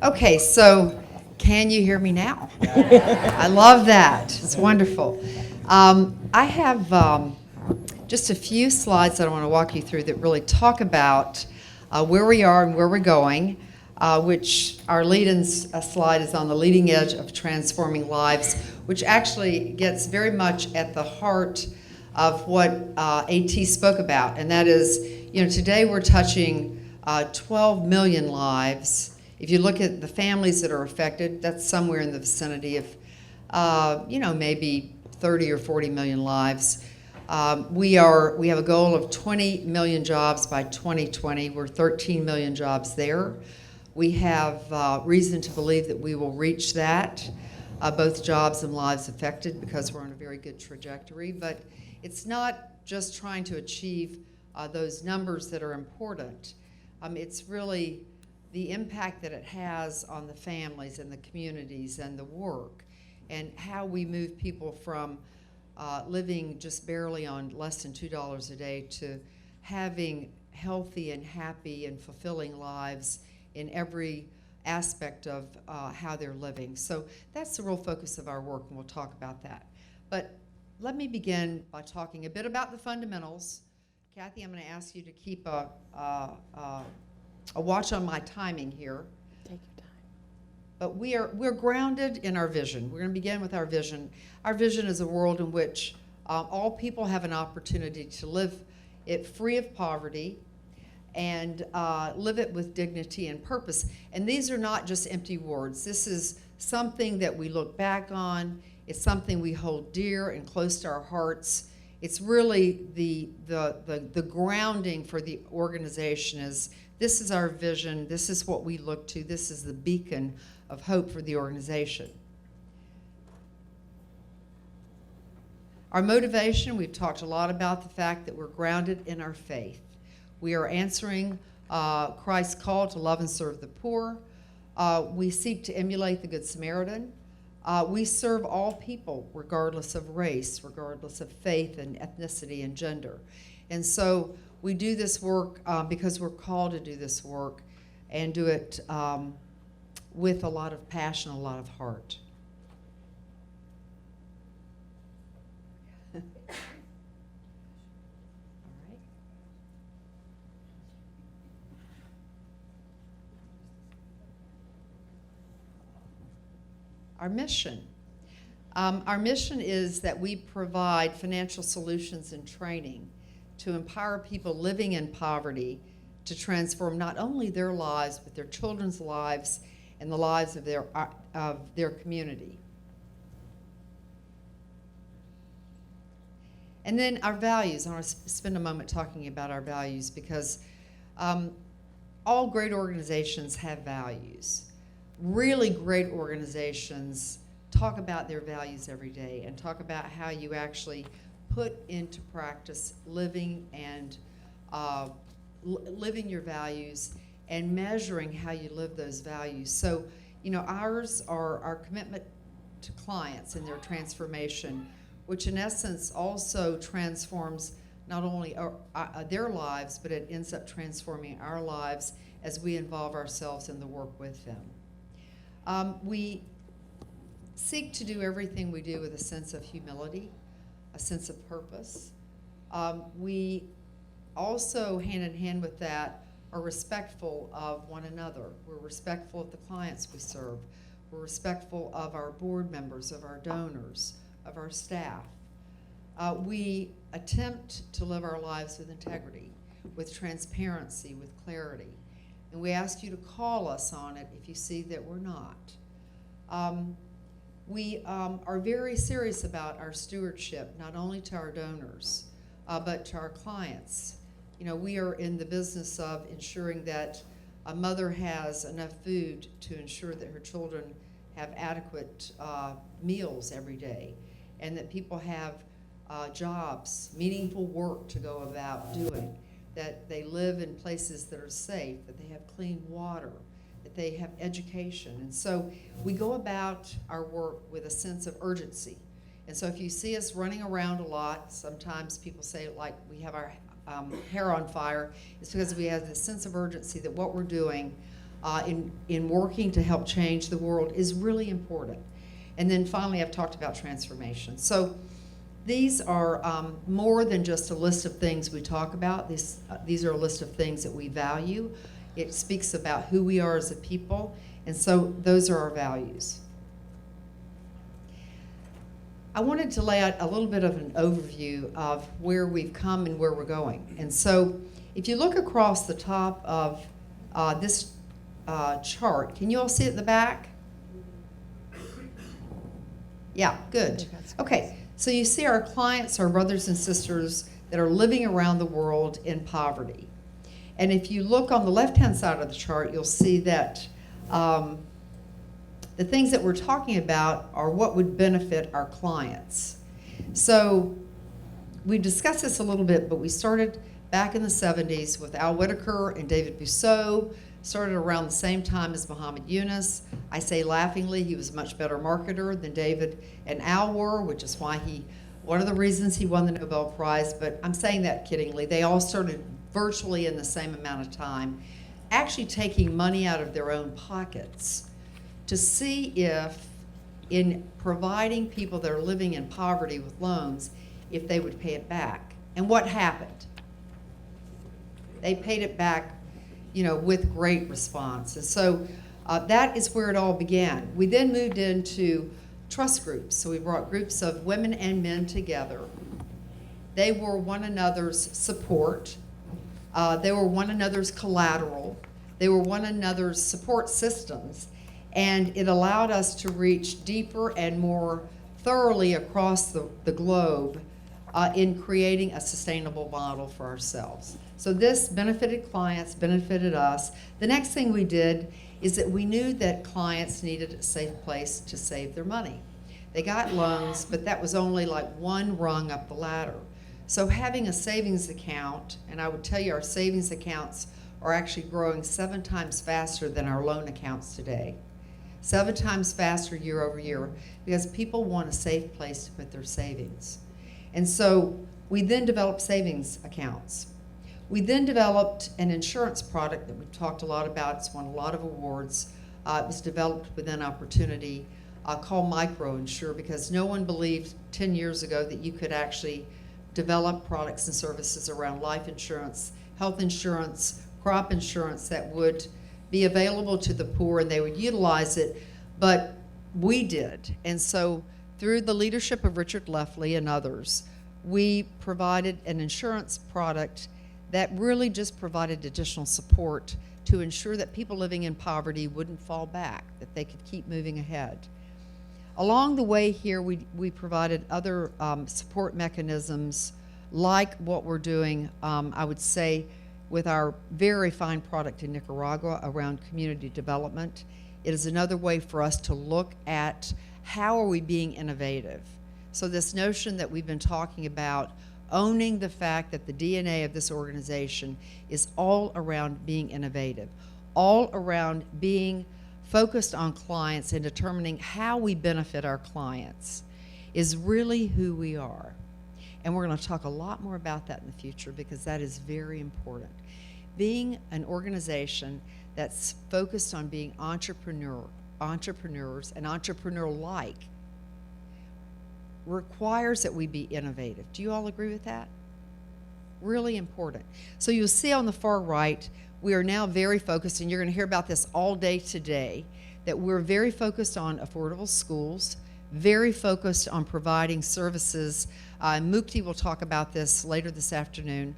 Okay, so can you hear me now? I love that. It's wonderful. I have just a few slides that I want to walk you through that really talk about where we are and where we're going, which our lead-in slide is on the leading edge of transforming lives, which actually gets very much at the heart of what AT spoke about, and that is, today we're touching 12 million lives. If you look at the families that are affected, that's somewhere in the vicinity of, maybe 30 or 40 million lives. We have a goal of 20 million jobs by 2020. We're 13 million jobs there. We have reason to believe that we will reach that, both jobs and lives affected, because we're on a very good trajectory. But it's not just trying to achieve those numbers that are important. It's really the impact that it has on the families and the communities and the work, and how we move people from living just barely on less than $2 a day to having healthy and happy and fulfilling lives in every aspect of how they're living. So that's the real focus of our work, and we'll talk about that. But let me begin by talking a bit about the fundamentals. Kathy, I'm going to ask you to keep a watch on my timing here. Take your time. But we're grounded in our vision. We're going to begin with our vision. Our vision is a world in which all people have an opportunity to live it free of poverty and live it with dignity and purpose. And these are not just empty words. This is something that we look back on. It's something we hold dear and close to our hearts. It's really the grounding for the organization. This is our vision. This is what we look to. This is the beacon of hope for the organization. Our motivation, we've talked a lot about the fact that we're grounded in our faith. We are answering Christ's call to love and serve the poor. We seek to emulate the Good Samaritan. We serve all people, regardless of race, regardless of faith and ethnicity and gender. And so we do this work because we're called to do this work, and do it with a lot of passion, a lot of heart. All right. Our mission. Our mission is that we provide financial solutions and training to empower people living in poverty to transform not only their lives, but their children's lives and the lives of their community. And then our values. I want to spend a moment talking about our values, because all great organizations have values. Really great organizations talk about their values every day and talk about how you actually put into practice living and living your values and measuring how you live those values. So, ours are our commitment to clients and their transformation, which in essence also transforms not only their lives, but it ends up transforming our lives as we involve ourselves in the work with them. We seek to do everything we do with a sense of humility, a sense of purpose. We also, hand in hand with that, are respectful of one another. We're respectful of the clients we serve. We're respectful of our board members, of our donors, of our staff. We attempt to live our lives with integrity, with transparency, with clarity. And we ask you to call us on it if you see that we're not. We are very serious about our stewardship, not only to our donors, but to our clients. We are in the business of ensuring that a mother has enough food to ensure that her children have adequate meals every day, and that people have jobs, meaningful work to go about doing, that they live in places that are safe, that they have clean water, that they have education. And so we go about our work with a sense of urgency. And so if you see us running around a lot, sometimes people say like we have our hair on fire, it's because we have this sense of urgency that what we're doing in working to help change the world is really important. And then finally, I've talked about transformation. So these are more than just a list of things we talk about. These are a list of things that we value. It speaks about who we are as a people, and so those are our values. I wanted to lay out a little bit of an overview of where we've come and where we're going. And so if you look across the top of this chart, can you all see it at the back? Yeah, good. Okay, so you see our clients, our brothers and sisters that are living around the world in poverty. And if you look on the left-hand side of the chart, you'll see that the things that we're talking about are what would benefit our clients. So we discussed this a little bit, but we started back in the 70s with Al Whitaker and David Bussou, started around the same time as Muhammad Yunus. I say laughingly, he was a much better marketer than David and Al were, which is why one of the reasons he won the Nobel Prize, but I'm saying that kiddingly. They all started virtually in the same amount of time, actually taking money out of their own pockets to see if, in providing people that are living in poverty with loans, if they would pay it back. And what happened? They paid it back, with great response. And so that is where it all began. We then moved into trust groups. So we brought groups of women and men together. They were one another's support. They were one another's collateral. They were one another's support systems. And it allowed us to reach deeper and more thoroughly across the globe in creating a sustainable model for ourselves. So this benefited clients, benefited us. The next thing we did is that we knew that clients needed a safe place to save their money. They got loans, but that was only like one rung up the ladder. So having a savings account, and I would tell you our savings accounts are actually growing 7 times faster than our loan accounts today. 7 times faster year over year, because people want a safe place to put their savings. And so we then developed savings accounts. We then developed an insurance product that we've talked a lot about. It's won a lot of awards. It was developed within Opportunity called MicroInsure, because no one believed 10 years ago that you could actually develop products and services around life insurance, health insurance, crop insurance that would be available to the poor and they would utilize it, but we did. And so through the leadership of Richard Lefley and others, we provided an insurance product that really just provided additional support to ensure that people living in poverty wouldn't fall back, that they could keep moving ahead. Along the way here, we provided other support mechanisms like what we're doing, I would say, with our very fine product in Nicaragua around community development. It is another way for us to look at how are we being innovative. So this notion that we've been talking about, owning the fact that the DNA of this organization is all around being innovative, all around being focused on clients and determining how we benefit our clients, is really who we are. And we're going to talk a lot more about that in the future, because that is very important. Being an organization that's focused on being entrepreneurs and entrepreneur-like requires that we be innovative. Do you all agree with that? Really important. So you'll see on the far right, we are now very focused, and you're going to hear about this all day today, that we're very focused on affordable schools, very focused on providing services. Mukti will talk about this later this afternoon,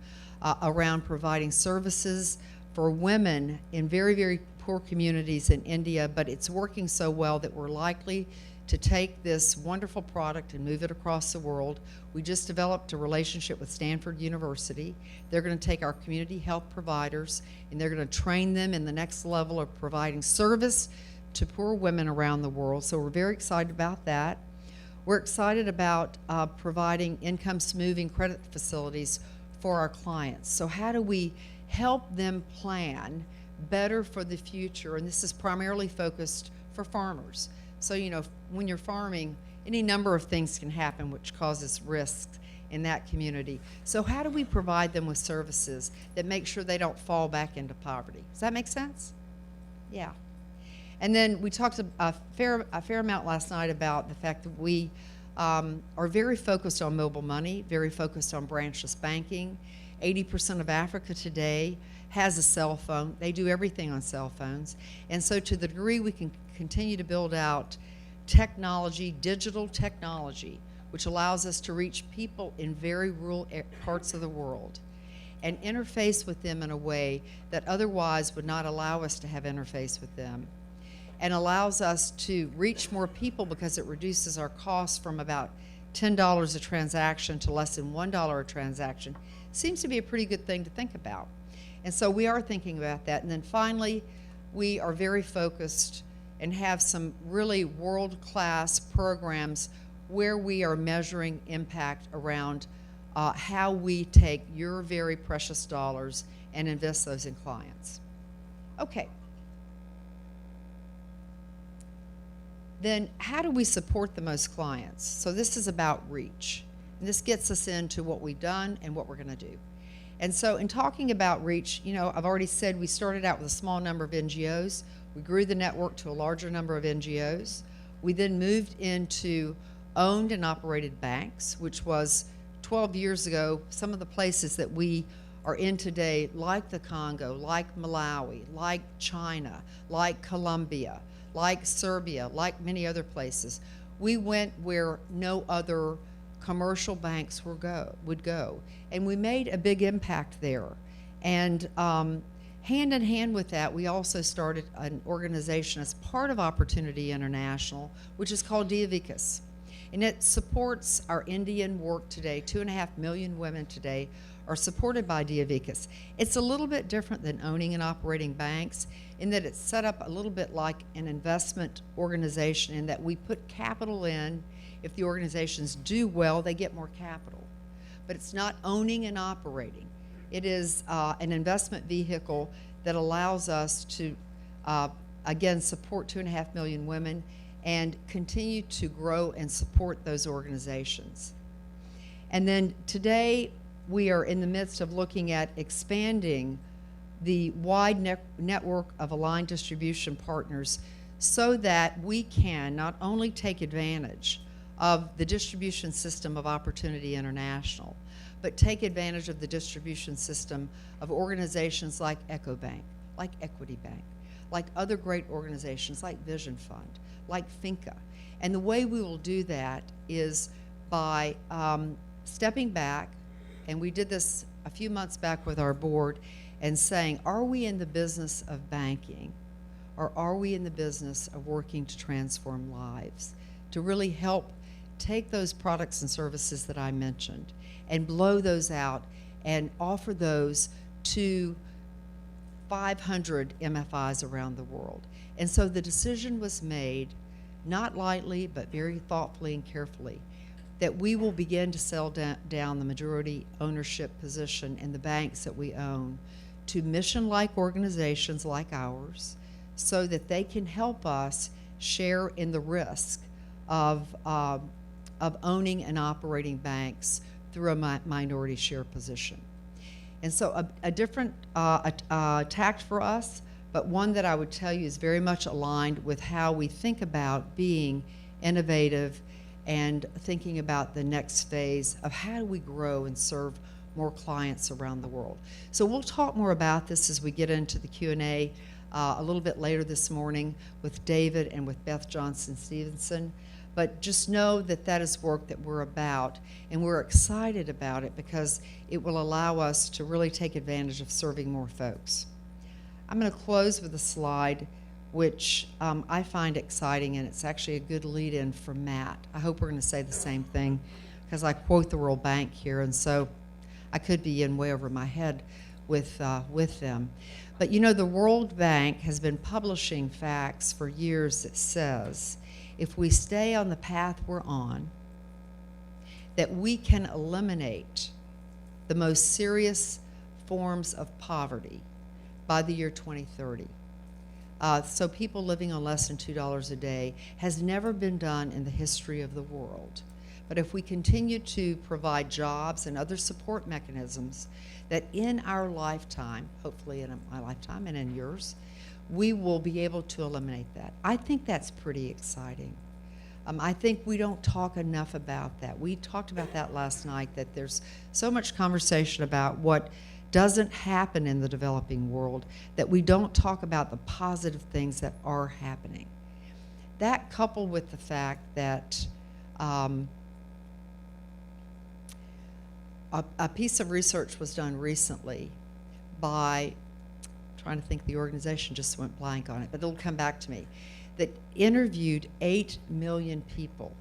around providing services for women in very, very poor communities in India, but it's working so well that we're likely to take this wonderful product and move it across the world. We just developed a relationship with Stanford University. They're going to take our community health providers and they're going to train them in the next level of providing service to poor women around the world. So we're very excited about that. We're excited about providing income smoothing credit facilities for our clients. So how do we help them plan better for the future? And this is primarily focused for farmers. So, you know, when you're farming, any number of things can happen which causes risks in that community. So how do we provide them with services that make sure they don't fall back into poverty? Does that make sense? Yeah. And then we talked a fair amount last night about the fact that we are very focused on mobile money, very focused on branchless banking. 80% of Africa today has a cell phone. They do everything on cell phones. And so to the degree we can continue to build out technology, digital technology, which allows us to reach people in very rural parts of the world and interface with them in a way that otherwise would not allow us to have interface with them, and allows us to reach more people because it reduces our costs from about $10 a transaction to less than $1 a transaction, seems to be a pretty good thing to think about. And so we are thinking about that. And then finally, we are very focused and have some really world-class programs where we are measuring impact around how we take your very precious dollars and invest those in clients. Okay. Then how do we support the most clients? So this is about reach. And this gets us into what we've done and what we're going to do. And so in talking about reach, you know, I've already said we started out with a small number of NGOs. We grew the network to a larger number of NGOs. We then moved into owned and operated banks, which was 12 years ago, some of the places that we are in today, like the Congo, like Malawi, like China, like Colombia, like Serbia, like many other places. We went where no other commercial banks would go. And we made a big impact there. And hand in hand with that, we also started an organization as part of Opportunity International, which is called Dia Vicus. And it supports our Indian work today. 2.5 million women today are supported by Dia Vicus. It's a little bit different than owning and operating banks in that it's set up a little bit like an investment organization in that we put capital in. If the organizations do well, they get more capital. But it's not owning and operating. It is an investment vehicle that allows us to, again, support 2.5 million women and continue to grow and support those organizations. And then today, we are in the midst of looking at expanding the wide network of aligned distribution partners so that we can not only take advantage of the distribution system of Opportunity International, but take advantage of the distribution system of organizations like EcoBank, like Equity Bank, like other great organizations like Vision Fund, like Finca. And the way we will do that is by stepping back, and we did this a few months back with our board, and saying, are we in the business of banking, or are we in the business of working to transform lives, to really help take those products and services that I mentioned and blow those out and offer those to 500 MFIs around the world. And so the decision was made, not lightly, but very thoughtfully and carefully, that we will begin to sell down the majority ownership position in the banks that we own to mission-like organizations like ours so that they can help us share in the risk of owning and operating banks through a minority share position. And so a different tact for us, but one that I would tell you is very much aligned with how we think about being innovative and thinking about the next phase of how do we grow and serve more clients around the world. So we'll talk more about this as we get into the Q&A a little bit later this morning with David and with Beth Johnson-Stevenson. But just know that that is work that we're about, and we're excited about it because it will allow us to really take advantage of serving more folks. I'm going to close with a slide which I find exciting, and it's actually a good lead-in from Matt. I hope we're going to say the same thing because I quote the World Bank here, and so I could be in way over my head with them. But you know, the World Bank has been publishing facts for years that says if we stay on the path we're on, that we can eliminate the most serious forms of poverty by the year 2030. So people living on less than $2 a day has never been done in the history of the world. But if we continue to provide jobs and other support mechanisms, that in our lifetime, hopefully in my lifetime and in yours, we will be able to eliminate that. I think that's pretty exciting. I think we don't talk enough about that. We talked about that last night, that there's so much conversation about what doesn't happen in the developing world, that we don't talk about the positive things that are happening. That, coupled with the fact that a piece of research was done recently by, trying to think, the organization just went blank on it, but it'll come back to me, that interviewed 8 million people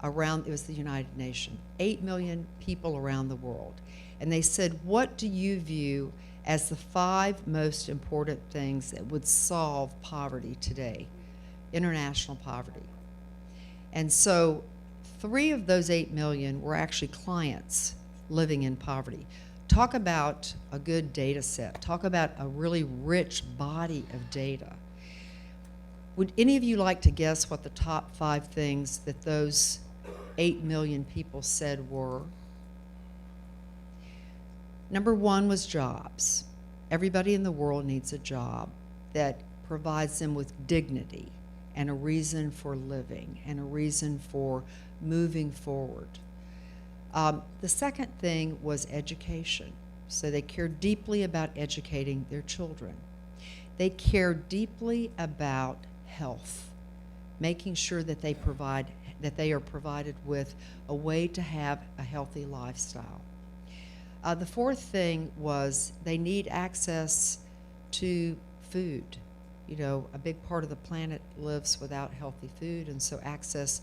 around, it was the United Nations, 8 million people around the world. And they said, what do you view as the 5 most important things that would solve poverty today, international poverty? And so 3 of those 8 million were actually clients living in poverty. Talk about a good data set. Talk about a really rich body of data. Would any of you like to guess what the top 5 things that those 8 million people said were? Number 1 was jobs. Everybody in the world needs a job that provides them with dignity and a reason for living and a reason for moving forward. The second thing was education. So they cared deeply about educating their children. They cared deeply about health, making sure that they are provided with a way to have a healthy lifestyle. The fourth thing was they need access to food. You know, a big part of the planet lives without healthy food, and so access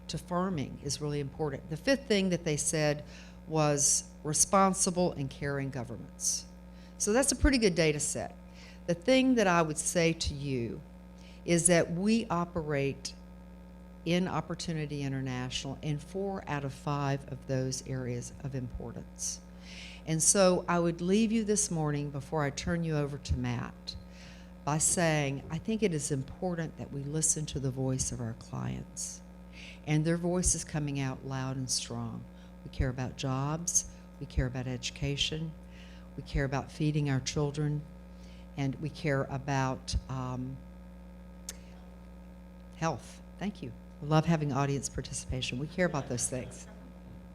to farming is really important. The fifth thing that they said was responsible and caring governments. So that's a pretty good data set. The thing that I would say to you is that we operate in Opportunity International in 4 out of 5 of those areas of importance. And so I would leave you this morning, before I turn you over to Matt, by saying I think it is important that we listen to the voice of our clients. And their voice is coming out loud and strong. We care about jobs, we care about education, we care about feeding our children, and we care about health. Thank you. I love having audience participation. We care about those things.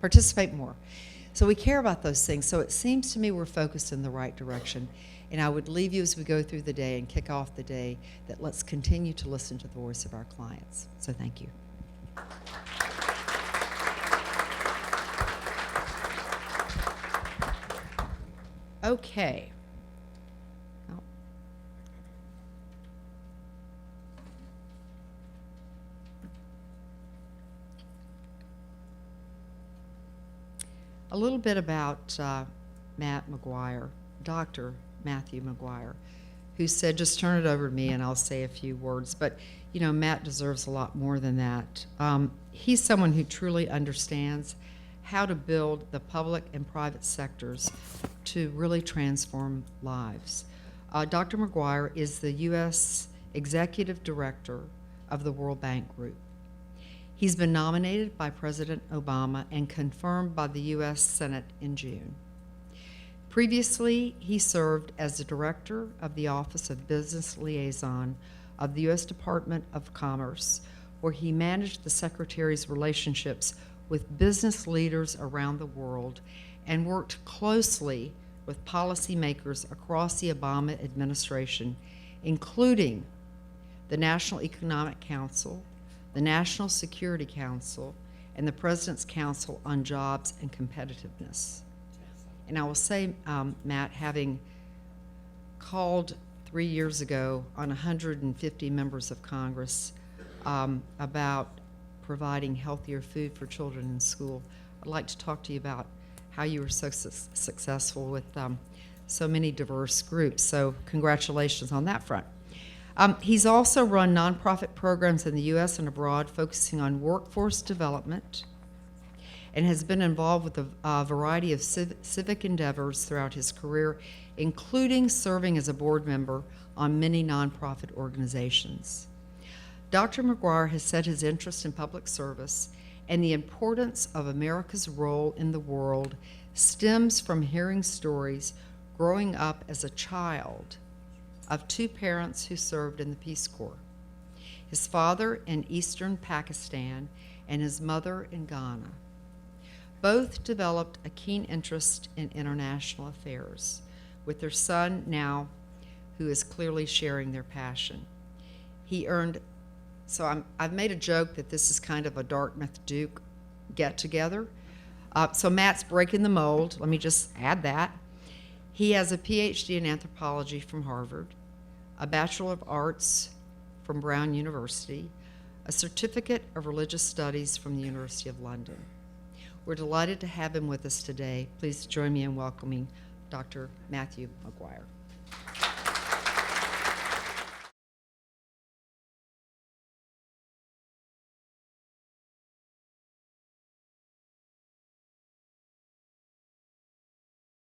Participate more. So we care about those things. So it seems to me we're focused in the right direction. And I would leave you as we go through the day and kick off the day that let's continue to listen to the voice of our clients. So thank you. Okay. Oh. A little bit about Matt McGuire, Dr. Matthew McGuire, who said, just turn it over to me and I'll say a few words. But, you know, Matt deserves a lot more than that. He's someone who truly understands how to build the public and private sectors to really transform lives. Dr. McGuire is the U.S. Executive Director of the World Bank Group. He's been nominated by President Obama and confirmed by the U.S. Senate in June. Previously, he served as the Director of the Office of Business Liaison of the U.S. Department of Commerce, where he managed the Secretary's relationships with business leaders around the world and worked closely with policymakers across the Obama administration, including the National Economic Council, the National Security Council, and the President's Council on Jobs and Competitiveness. And I will say, Matt, having called 3 years ago on 150 members of Congress about providing healthier food for children in school, I'd like to talk to you about how you were so successful with so many diverse groups. So congratulations on that front. He's also run nonprofit programs in the U.S. and abroad focusing on workforce development, and has been involved with a variety of civic endeavors throughout his career, including serving as a board member on many nonprofit organizations. Dr. McGuire has set his interest in public service, and the importance of America's role in the world stems from hearing stories growing up as a child of two parents who served in the Peace Corps. His father in eastern Pakistan and his mother in Ghana. Both developed a keen interest in international affairs, with their son now, who is clearly sharing their passion. He earned, I've made a joke that this is kind of a Dartmouth Duke get-together. So Matt's breaking the mold. Let me just add that. He has a PhD in anthropology from Harvard, a Bachelor of Arts from Brown University, a Certificate of Religious Studies from the University of London. We're delighted to have him with us today. Please join me in welcoming Dr. Matthew McGuire.